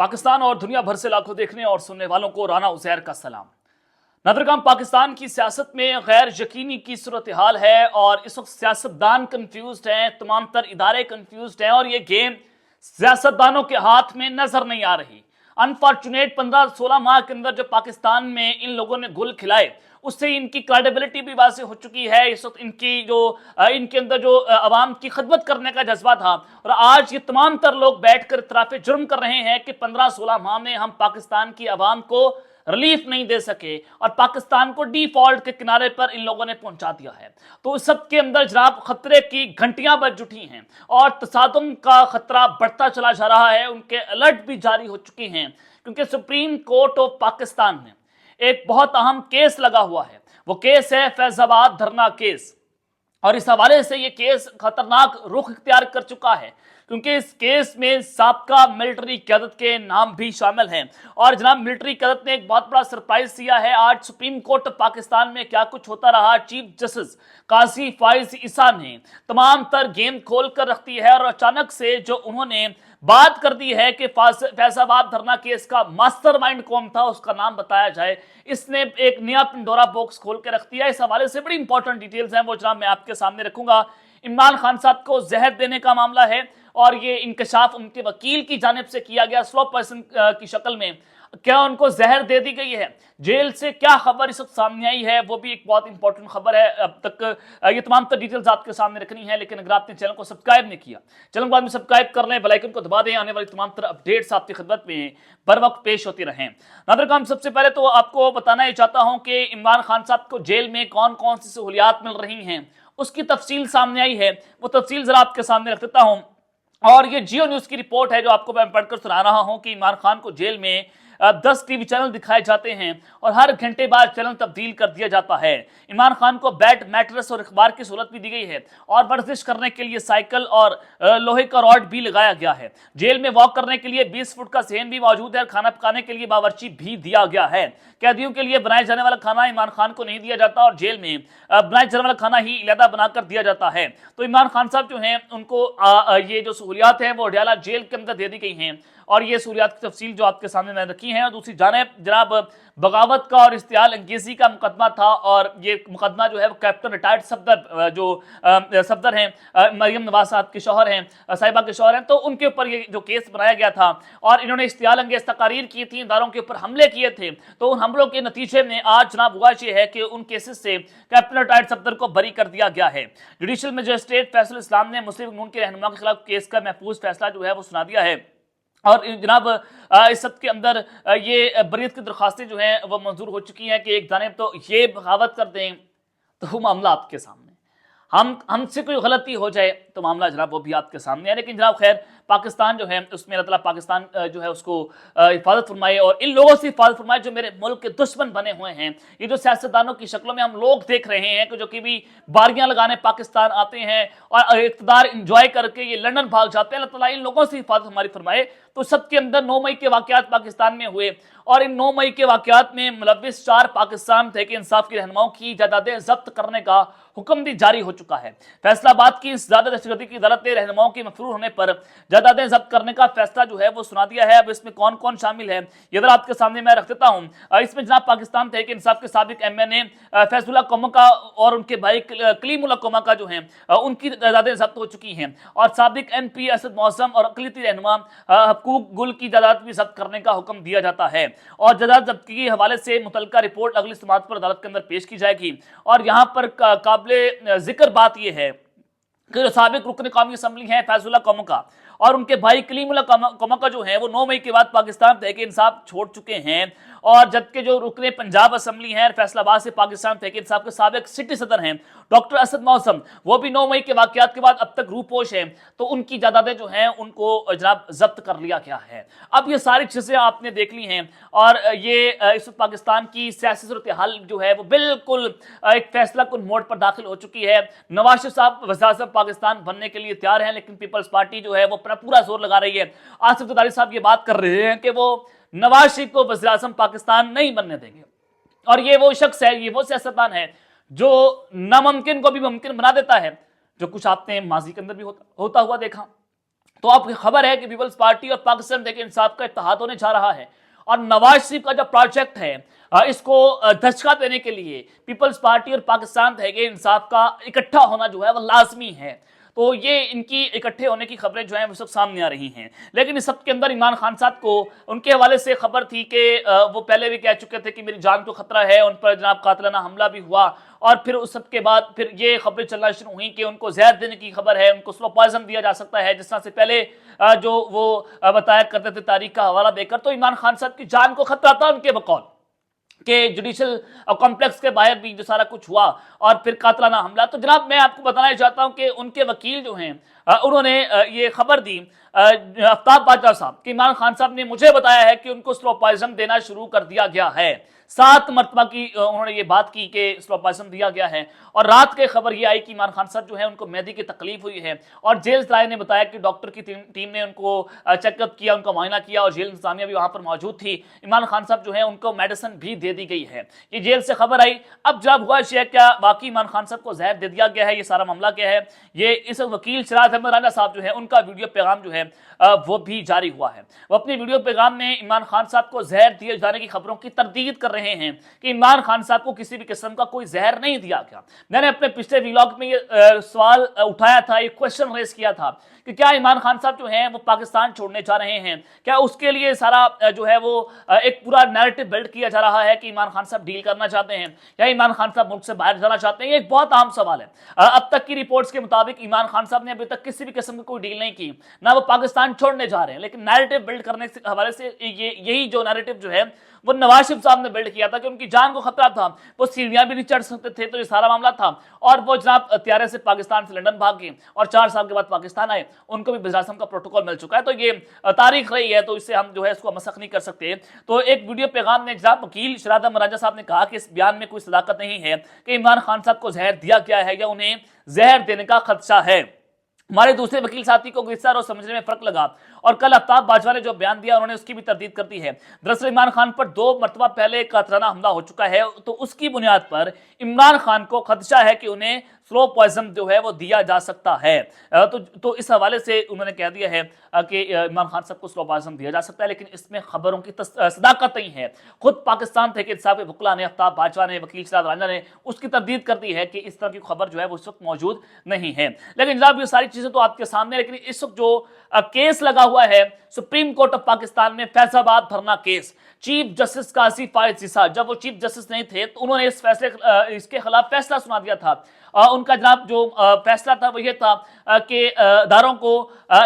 पाकिस्तान और दुनिया भर से लाखों देखने और सुनने वालों को राना उज़ैर का सलाम। नादरकाम, पाकिस्तान की सियासत में गैर यकीनी की सूरत हाल है और इस वक्त सियासतदान कंफ्यूज्ड हैं, तमाम तर इदारे कंफ्यूज्ड हैं और ये गेम सियासतदानों के हाथ में नजर नहीं आ रही। अनफॉर्चुनेट 15-16 माह के अंदर जो पाकिस्तान में इन लोगों ने गुल खिलाए उससे इनकी क्रेडिबिलिटी भी वाज़ेह हो चुकी है। इस वक्त इनकी जो इनके अंदर जो अवाम की खिदमत करने का जज्बा था, और आज ये तमाम तर लोग बैठकर इतराफ़े जुर्म कर रहे हैं कि 15-16 माह में हम पाकिस्तान की अवाम को रिलीफ नहीं दे सके और पाकिस्तान को डिफॉल्ट के किनारे पर इन लोगों ने पहुंचा दिया है। तो इस सब के अंदर जनाब खतरे की घंटियां बज उठी हैं और तसादुम का खतरा बढ़ता चला जा रहा है। उनके अलर्ट भी जारी हो चुके हैं क्योंकि सुप्रीम कोर्ट ऑफ पाकिस्तान में एक बहुत अहम केस लगा हुआ है। वो केस है फैजाबाद धरना केस, और इस हवाले से ये केस खतरनाक रुख इख्तियार कर चुका है क्योंकि इस केस में साबका मिलिट्री क़यादत के नाम भी शामिल हैं। और जनाब मिलिट्री क़यादत ने एक बहुत बड़ा सरप्राइज दिया है। आज सुप्रीम कोर्ट पाकिस्तान में क्या कुछ होता रहा, चीफ जस्टिस काजी फाइज ईसा ने तमाम तर गेम खोल कर रख दी है और अचानक से जो उन्होंने बात कर दी है कि फैजाबाद धरना केस का मास्टरमाइंड कौन था उसका नाम बताया जाए, इसने एक नया पिंडोरा बॉक्स खोल के रख दिया। इस हवाले से बड़ी इंपॉर्टेंट डिटेल्स हैं, वो जनाब मैं आपके सामने रखूंगा। इमरान खान साहब को जहर देने का मामला है और ये इंकशाफ उनके वकील की जानिब से किया गया स्लो पर्सन की शक्ल में। क्या उनको जहर दे दी गई है? जेल से क्या खबर इस वक्त सामने आई है, वो भी एक बहुत इंपॉर्टेंट खबर है। अब तक ये तमाम तर डिटेल्स आपके सामने रखनी है, लेकिन अगर आपने चैनल को सब्सक्राइब नहीं किया, चैनल को बाद में सब्सक्राइब कर लें, बेल आइकन को दबा दें, आने वाली तमाम तर अपडेट्स आपकी खिदमत में बर वक्त पेश होती रहें। नादरकाम, सबसे पहले तो आपको बताना ही चाहता हूं कि इमरान खान साहब को जेल में कौन कौन सी सहूलियात मिल रही हैं उसकी तफसील सामने आई है। वो तफसील जरा आपके सामने रख देता हूं। और ये जियो न्यूज़ की रिपोर्ट है जो आपको मैं पढ़कर सुना रहा हूं कि इमरान खान को जेल में 10 टीवी चैनल दिखाए जाते हैं और हर घंटे बाद चैनल तब्दील कर दिया जाता है। इमरान खान को बेड, मैट्रेस और अखबार की सहूलत भी दी गई है और वर्जिश करने के लिए साइकिल और लोहे का रॉड भी लगाया गया है। जेल में वॉक करने के लिए 20 फुट का सहन भी मौजूद है और खाना पकाने के लिए बावर्ची भी दिया गया है। कैदियों के लिए बनाए जाने वाला खाना इमरान खान को नहीं दिया जाता और जेल में बनाए जाने वाला खाना ही अलहदा बनाकर दिया जाता है। तो इमरान खान साहब जो हैं उनको ये जो सहूलियात हैं वो अडयाला जेल के अंदर दे दी गई हैं और ये सहूलियात की तफसील जो आपके सामने मैंने रखी है। और दूसरी जानिब जनाब बगावत का और इश्तियाल अंगेजी का मुकदमा था और ये मुकदमा जो है वो कैप्टन रिटायर्ड सफदर जो सफदर हैं मरियम नवाज साहब के शौहर हैं, साहिबा के शौहर हैं, तो उनके ऊपर ये जो केस बनाया गया था और इन्होंने इश्तियाल अंगेज तकारीर की थी, इदारों के ऊपर हमले किए थे। तो उन हमलों के नतीजे में आज जनाब हुआ ये है कि उन केसेस से कैप्टन रिटायर्ड सफदर को बरी कर दिया गया है। जुडिशल मजिस्ट्रेट फैसल इस्लाम ने मुस्लिम नून के रहनुमा के खिलाफ केस का महफूज फैसला जो है वो सुना दिया है और जनाब इस सब के अंदर ये बरीयत की दरखास्तें जो हैं वो मंजूर हो चुकी हैं कि एक जानिब तो ये बगावत कर दें तो मामला आपके सामने, हमसे कोई गलती हो जाए तो मामला जनाब वो भी आपके सामने है। लेकिन जनाब खैर पाकिस्तान जो है उसमें अल्लाह ताला पाकिस्तान जो है उसको हिफाजत फरमाए और इन लोगों से हिफाजत फरमाए जो मेरे मुल्क के दुश्मन बने हुए हैं। ये जो सियासतदानों की शक्लों में हम लोग देख रहे हैं कि जो कि भी बारियां लगाने पाकिस्तान आते हैं और इक़्तिदार इंजॉय करके ये लंदन भाग जाते हैं, अल्लाह ताला इन लोगों से हिफाजत हमारी फरमाए। तो सबके अंदर 9 मई के वाक़यात पाकिस्तान में हुए और इन 9 मई के वाक़यात में मुलव्विस 4 पाकिस्तान तहरीक इंसाफ की रहनुमाओं की जायदादें जब्त करने का हुक्म भी जारी हो चुका है। फैसलाबाद की इस ज़्यादा दहशतगर्दी की अदालत ने रहनुमाओं के मफरूर होने पर जायदादें जब्त करने का फैसला जो है वो सुना दिया है। अब इसमें कौन कौन शामिल है ये आपके सामने मैं रख देता हूँ। इसमें जनाब पाकिस्तान तहरीक इंसाफ के साबिक MNA फैजुल्लाह कोमा और उनके भाई कलीमुल्लाह कोमा का जो है उनकी जायदादें जब्त हो चुकी हैं और साबिक MP असद मौसम और अक़लियती रहनुमा हकूक गुल की जायदाद भी जब्त करने का हुक्म दिया जाता है और जायदाद जब्ती के हवाले से मुतल्लिका रिपोर्ट अगली समाअत पर अदालत के अंदर पेश की जाएगी। और यहाँ पर काबिल जिक्र बात यह है कि जो साबिक रुकन कौमी असम्बली हैं फैजुल्लाह कोमा का और उनके भाई कलीमुल्लाह कोमा का जो है वो 9 मई के बाद पाकिस्तान तहरीक इंसाफ छोड़ चुके हैं और जबकि जो रुकने पंजाब असम्बली हैं फैसलाबाद से पाकिस्तान तहरीक इंसाफ के साबिक सिटी सदर हैं डॉक्टर असद मौसम, वो भी 9 मई के वाक़यात के बाद अब तक रूपोश हैं। तो उनकी जायदादें जो हैं उनको जनाब जब्त कर लिया गया है। अब ये सारी चीज़ें आपने देख ली हैं और ये इस वक्त पाकिस्तान की सियासी सूरत हाल जो है वो बिल्कुल एक फैसला कुन मोड़ पर दाखिल हो चुकी है। नवाज शरीफ साहब वज़ीर-ए-आज़म पाकिस्तान बनने के लिए तैयार हैं, लेकिन पीपल्स पार्टी जो है वो अपना पूरा जोर लगा रही है। आसिफ ज़रदारी साहब ये बात कर रहे हैं कि वो नवाज शरीफ को वज़ीर-ए-आज़म पाकिस्तान नहीं बनने देंगे और ये वो शख्स है, ये वो सियासतदान है जो नामुमकिन को भी मुमकिन बना देता है, जो कुछ आपने माजी के अंदर भी होता हुआ देखा। تو آپ کی خبر ہے کہ پیپلز پارٹی اور پاکستان تحریک انصاف کا اتحاد ہونے جا رہا ہے، اور نواز شریف کا جو پروجیکٹ ہے اس کو دھچکا دینے کے لیے پیپلز پارٹی اور پاکستان تحریک انصاف کا اکٹھا ہونا جو ہے وہ لازمی ہے۔ تو یہ ان کی اکٹھے ہونے کی خبریں جو ہیں وہ سب سامنے آ رہی ہیں، لیکن اس سب کے اندر عمران خان صاحب کو ان کے حوالے سے خبر تھی کہ وہ پہلے بھی کہہ چکے تھے کہ میری جان کو خطرہ ہے، ان پر جناب قاتلانہ حملہ بھی ہوا، اور پھر اس سب کے بعد پھر یہ خبریں چلنا شروع ہوئیں کہ ان کو زہر دینے کی خبر ہے، ان کو سلو پوائزن دیا جا سکتا ہے، جس طرح سے پہلے جو وہ بتایا کرتے تھے تاریخ کا حوالہ دے کر، تو عمران خان صاحب کی جان کو خطرہ تھا ان کے بقول کہ جوڈیشل کمپلیکس کے باہر بھی جو سارا کچھ ہوا اور پھر قاتلانہ حملہ۔ تو جناب میں آپ کو بتانا چاہتا ہوں کہ ان کے وکیل جو ہیں انہوں نے یہ خبر دی آفتاب بادشاہ صاحب کہ عمران خان صاحب نے مجھے بتایا ہے کہ ان کو سلو پوائزن دینا شروع کر دیا گیا ہے، 7 مرتبہ کی انہوں نے یہ بات کی کہ سلو پوائزن دیا گیا ہے، اور رات کے خبر یہ آئی کہ عمران خان صاحب جو ہے ان کو معدے کی تکلیف ہوئی ہے، اور جیل سرائے نے بتایا کہ ڈاکٹر کی ٹیم نے ان کو چیک اپ کیا، ان کا معائنہ کیا، اور جیل انتظامیہ بھی وہاں پر موجود تھی۔ عمران خان صاحب جو ہے ان کو میڈیسن بھی دے دی گئی ہے، یہ جیل سے خبر آئی۔ اب جب ہوا ہے کیا باقی عمران خان صاحب کو زہر دے دیا گیا ہے، یہ سارا معاملہ کیا ہے، یہ اس وکیل شراحت احمد رانا صاحب جو ہے ان کا ویڈیو پیغام جو ہے وہ بھی جاری ہوا ہے۔ وہ اپنے ویڈیو پیغام میں عمران خان صاحب کو زہر دیے جانے کی خبروں کی تردید کر رہے ہیں کہ عمران خان صاحب کو کسی بھی قسم کا کوئی زہر نہیں دیا گیا۔ میں نے اپنے پچھلے ویلاگ میں یہ سوال اٹھایا تھا، یہ کوشچن ریز کیا تھا کہ کیا عمران خان صاحب جو ہیں وہ پاکستان چھوڑنے جا رہے ہیں، کیا اس کے لیے سارا جو ہے وہ ایک پورا نیریٹو بلڈ کیا جا رہا ہے کہ عمران خان صاحب ڈیل کرنا چاہتے ہیں، یا عمران خان صاحب ملک سے باہر جانا چاہتے ہیں؟ یہ ایک بہت اہم سوال ہے۔ اب تک کی رپورٹس کے مطابق عمران خان صاحب نے ابھی تک کسی بھی قسم کی کوئی ڈیل نہیں کی، نہ وہ پاکستان چھوڑنے جا رہے ہیں، لیکن نیریٹو بلڈ کرنے کے حوالے سے یہی جو نیریٹو جو ہے وہ نواز شریف صاحب نے بلڈ کیا تھا کہ ان کی جان کو خطرہ تھا، وہ سیڑھیاں بھی نہیں چڑھ سکتے تھے، تو یہ سارا معاملہ تھا، اور وہ جناب طیارے سے پاکستان سے لندن بھاگ گئے اور 4 سال کے بعد پاکستان آئے، ان کو بھی وزیر اعظم کا پروٹوکول مل چکا ہے۔ تو یہ تاریخ رہی ہے، تو اس سے ہم جو ہے اس کو مسخ نہیں کر سکتے۔ تو ایک ویڈیو پیغام میں جناب وکیل شراحت احمد رانا صاحب نے کہا کہ اس بیان میں کوئی صداقت نہیں ہے کہ عمران خان صاحب کو زہر دیا گیا ہے یا انہیں زہر دینے کا خدشہ ہے۔ ہمارے دوسرے وکیل ساتھی کو گرفتار اور سمجھنے میں فرق لگا، اور کل آفتاب باجوہ نے جو بیان دیا انہوں نے اس کی بھی تردید کر دی ہے۔ دراصل عمران خان پر 2 مرتبہ پہلے قاتلانہ حملہ ہو چکا ہے، تو اس کی بنیاد پر عمران خان کو خدشہ ہے کہ انہیں سلو پوائزن جو ہے وہ دیا جا سکتا ہے۔ تو اس حوالے سے انہوں نے کہہ دیا ہے کہ عمران خان صاحب کو سلو پوائزن دیا جا سکتا ہے، لیکن اس میں خبروں کی صداقت نہیں ہے۔ خود پاکستان تحریک انصاف کے وکلاء نے، آفتاب باجوہ نے، وکیل شراحت رانا نے اس کی تردید کر دی ہے کہ اس طرح کی خبر جو ہے وہ اس وقت موجود نہیں ہے۔ لیکن جناب یہ ساری چیزیں تو آپ کے سامنے، لیکن اس وقت جو کیس لگا ہوا ہے سپریم کورٹ آف پاکستان میں، فیصل آباد دھرنا کیس، چیف جسٹس قاضی فائز عیسیٰ جب وہ چیف جسٹس نہیں تھے تو انہوں نے اس کے خلاف فیصلہ سنا دیا تھا۔ ان کا جناب جو فیصلہ تھا وہ یہ تھا کہ اداروں کو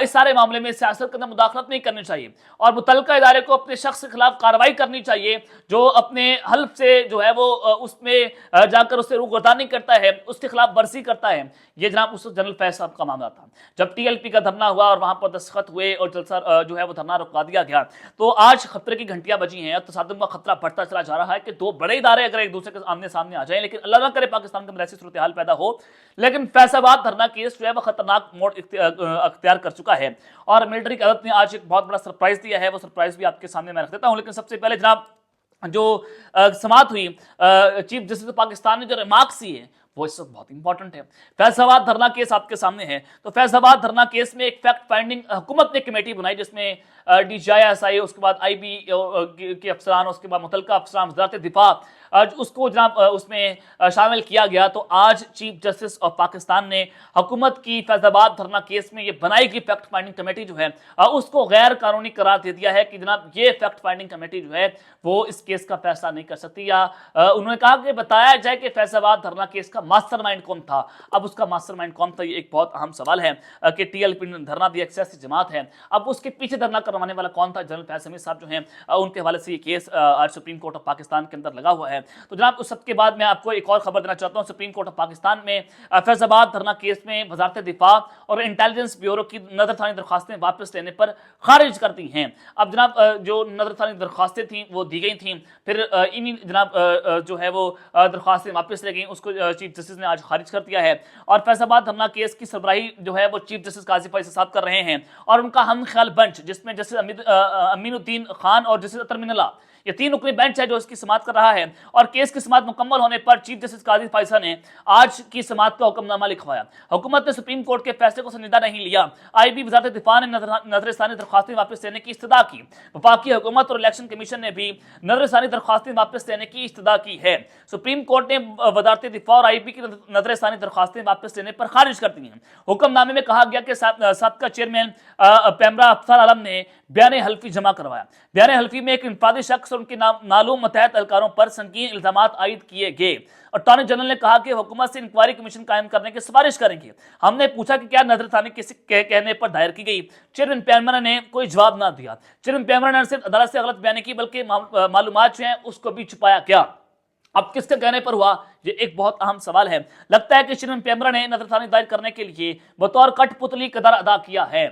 اس سارے معاملے میں سیاست کے اندر مداخلت نہیں کرنی چاہیے، اور متعلقہ ادارے کو اپنے شخص کے خلاف کارروائی کرنی چاہیے جو اپنے حلف سے جو ہے وہ اس میں جا کر اس سے روگردانی کرتا ہے، اس کے خلاف برسی کرتا ہے۔ یہ جناب اس جنرل فیض صاحب کا معاملہ تھا جب ٹی ایل پی کا دھرنا ہوا اور وہاں پر دستخط ہوئے اور جلسہ جو ہے وہ دھرنا رکوا دیا گیا۔ تو آج خطرے کی گھنٹیاں بجی ہیں اور تصادم کا خطرہ بڑھتا چلا جا رہا ہے کہ 2 بڑے ادارے اگر ایک دوسرے کے آمنے سامنے آ جائیں، لیکن اللہ نہ کرے پاکستان کے اندر ایسی صورتحال پیدا ہو۔ لیکن فیصل آباد دھرنا کیس جو ہے وہ خطرناک موڑ اختیار کر چکا ہے، اور ملٹری قیادت نے آج ایک بہت بڑا سرپرائز دیا ہے، وہ سرپرائز بھی آپ کے سامنے میں رکھ دیتا ہوں۔ لیکن سب سے پہلے جناب جو سماعت ہوئی چیف جسٹس پاکستان نے جو ریمارکس دیے وہ اس وقت بہت امپورٹنٹ ہے۔ فیصل آباد دھرنا کیس آپ کے سامنے ہے، تو فیصل آباد دھرنا کیس میں ایک فیکٹ فائنڈنگ حکومت نے کمیٹی بنائی جس میں D G I S I, اس کے بعد آئی بی کے افسران، اس کے بعد متعلقہ افسران، وزارت دفاع، اس کو جناب اس میں شامل کیا گیا۔ تو آج چیف جسٹس آف پاکستان نے حکومت کی فیصل آباد دھرنا کیس میں یہ بنائی گئی فیکٹ فائنڈنگ کمیٹی جو ہے اس کو غیر قانونی قرار دے دیا ہے کہ جناب یہ فیکٹ فائنڈنگ کمیٹی جو ہے وہ اس کیس کا فیصلہ نہیں کر سکتی، یا انہوں نے کہا کہ بتایا جائے کہ فیصل آباد دھرنا کیس کا ماسٹر مائنڈ کون تھا۔ اب اس کا ماسٹر مائنڈ کون تھا، یہ ایک بہت اہم سوال ہے کہ ٹی ایل پی نے دھرنا دیا، ایک سیاسی جماعت ہے، اب اس کے پیچھے دھرنا کروانے والا کون تھا؟ جنرل فیض حمید صاحب جو ہیں ان کے حوالے سے یہ کیس آج سپریم کورٹ آف پاکستان کے اندر لگا ہوا ہے۔ تو جناب اس سب کے بعد میں آپ کو ایک اور خبر دینا چاہتا ہوں، سپریم کورٹ آف پاکستان میں فیصل آباد دھرنا کیس میں وزارت دفاع اور انٹیلیجنس بیورو کی نظر ثانی درخواستیں واپس لینے پر خارج کر دی ہیں۔ اب جناب جو نظر ثانی درخواستیں تھیں وہ دی گئی تھیں، پھر انہی جناب جو ہے وہ درخواستیں واپس لے گئیں، اس کو چیف جسٹس نے آج خارج کر دیا ہے، اور فیصل آباد دھرنا کیس کی سربراہی جو ہے وہ چیف جسٹس قاضی فائز صاحب کر رہے ہیں، اور ان کا ہم خیال بنچ جس میں جسٹس امین الدین خان اور جسٹس اطہر من اللہ ये 3 रुकनी बेंच है जो इसकी समाअत कर रहा है और केस की समाअत मुकम्मल होने पर चीफ जस्टिस काजी फैसल ने आज की समाअत का हुक्मनामा लिखवाया। हुकूमत ने सुप्रीम कोर्ट के फैसले को संजीदा नहीं लिया। आईबी वज़ारत दिफा ने नजरसानी दरख्वास्तें वापस लेने की इस्तदा की। वफाकी हुकूमत और इलेक्शन कमीशन ने भी नजरसानी दरख्वास्तें वापस लेने की इस्तदा की है। सुप्रीम कोर्ट ने वज़ारत दिफा और आईबी की नजरसानी दरख्वास्तें वापस लेने पर खारिज कर दी हैं। हुक्मनामे में कहा गया कि साबका चेयरमैन पैमरा अफसर आलम ने बयान हल्फी जमा करवाया। बयान हल्फी में एक इंफरादी शख्स और उनके मालूम मतहत एहलकारों पर संगीन इल्जामात आयद किए गए। अटॉर्नी जनरल ने कहा कि हुकूमत से इंक्वायरी कमीशन कायम करने की सिफारिश करेंगे। हमने पूछा कि क्या नजरसानी किसी के कहने पर दायर की गई। चेयरमैन पैमरा ने कोई जवाब ना दिया। चेयरमैन पैमरा ने सिर्फ अदालत से गलत बयानी की बल्कि मालूमात जो है उसको भी छुपाया क्या। अब किसके कहने पर हुआ, ये एक बहुत अहम सवाल है। लगता है कि चेयरमैन पैमरा ने नजरसानी दायर करने के लिए बतौर कठपुतली किरदार अदा किया है।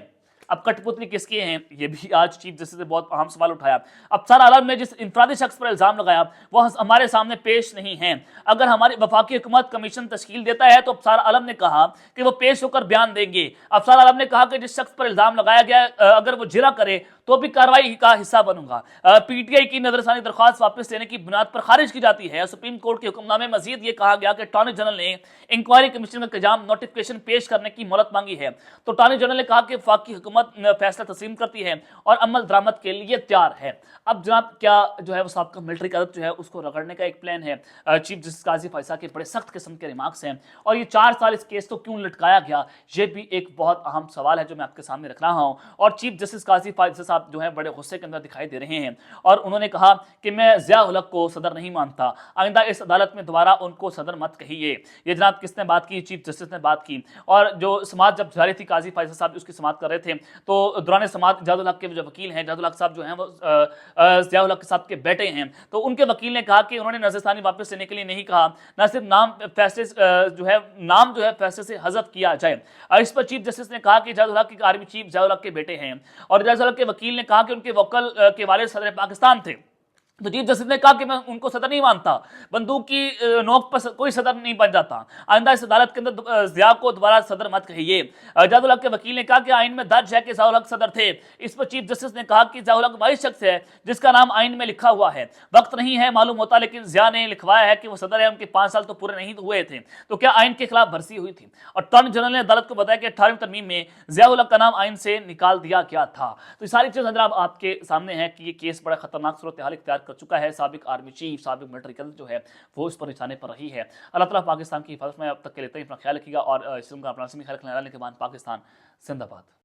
अब कठपुतली किसके हैं, ये भी आज चीफ जस्टिस ने बहुत अहम सवाल उठाया। अफसर आलम ने जिस इंफरादी शख्स पर इल्जाम लगाया वो हमारे सामने पेश नहीं है। अगर हमारी वफाकी हुकूमत कमीशन तश्कील देता है तो अफसर आलम ने कहा कि वो पेश होकर बयान देंगे। अफसर आलम ने कहा कि जिस शख्स पर इल्जाम लगाया गया अगर वो जिरा करे तो भी कार्रवाई का हिस्सा बनूंगा। पीटीआई की नजरसानी दरख्वास्त वापस लेने की बुनियाद पर खारिज की जाती है। सुप्रीम कोर्ट के हुक्मनामे में मजीद ये कहा गया कि अटॉर्नी जनरल ने इंक्वायरी कमीशन का इंतजाम नोटिफिकेशन पेश करने की मोहलत मांगी है। तो अटॉर्नी जनरल ने कहा कि वफाकी हुकूमत फैसला तस्लीम करती है और अमल दरामद के लिए तैयार है। अब जनाब क्या जो है वो साबका मिलिट्री कदर जो है उसको रगड़ने का एक प्लान है। चीफ जस्टिस काजी फैसल के बड़े सख्त किस्म के रिमार्क्स हैं और ये 4 साल इस केस को क्यों लटकाया गया, ये भी एक बहुत अहम सवाल है जो मैं आपके सामने रख रहा हूँ। और चीफ जस्टिस काजी फैसल साहब जो है बड़े गुस्से के अंदर दिखाई दे रहे हैं और उन्होंने कहा कि मैं ज़िया उल हक को सदर नहीं मानता, आइंदा इस अदालत में दोबारा उनको सदर मत कहिए। ये जनाब किसने बात की, चीफ जस्टिस ने बात की। और जो समाअत जब जारी थी काजी फैसल साहब उसकी समाअत कर रहे थे तो दौरान समाअत जादुल हक के जो वकील हैं, जादुल हक साहब जो हैं वो ज़िया उल हक साहब के बेटे हैं, तो उनके वकील ने कहा कि उन्होंने नजरसानी वापस लेने के लिए नहीं कहा, न सिर्फ नाम फैसले जो है फैसले से हज़फ किया जाए। इस पर चीफ जस्टिस ने कहा कि जादुल हक के आर्मी चीफ ज़िया उल हक के बेटे हैं और जादुल हक के वकील ने कहा कि उनके वकल के वालिद सदर पाकिस्तान थे। तो चीफ जस्टिस ने कहा कि मैं उनको सदर नहीं मानता, बंदूक की नोक पर कोई सदर नहीं बन जाता, आइंदा इस अदालत के अंदर ज़िया को दोबारा सदर मत कहिए। जादुल हक के वकील ने कहा कि आइन में दर्ज है कि ज़िया उल हक सदर थे। इस पर चीफ जस्टिस ने कहा कि ज़िया उल हक वही शख्स है जिसका नाम आइन में लिखा हुआ है, वक्त नहीं है मालूम होता, लेकिन ज़िया ने लिखवाया है कि वो सदर है, उनके 5 साल तो पूरे नहीं हुए थे, तो क्या आइन के खिलाफ भर्सी हुई थी। और अटॉर्नी जनरल ने अदालत को बताया कि 18वीं तरमीम में ज़िया उल हक का नाम आइन से निकाल दिया गया था। तो ये सारी चीज़ जनाब आपके सामने है कि ये केस बड़ा खतरनाक सूरत हाल इख्तियार कर चुका है। साबिक आर्मी चीफ, साबिक मिलिट्री कदर जो है वो इस पर निशाने पर रही है। अल्लाह ताला पाकिस्तान की हिफाजत में अब तक के लेते हैं। अपना ख्याल रखिएगा और इस का अपना ख्याल रखने के बाद पाकिस्तान जिंदाबाद।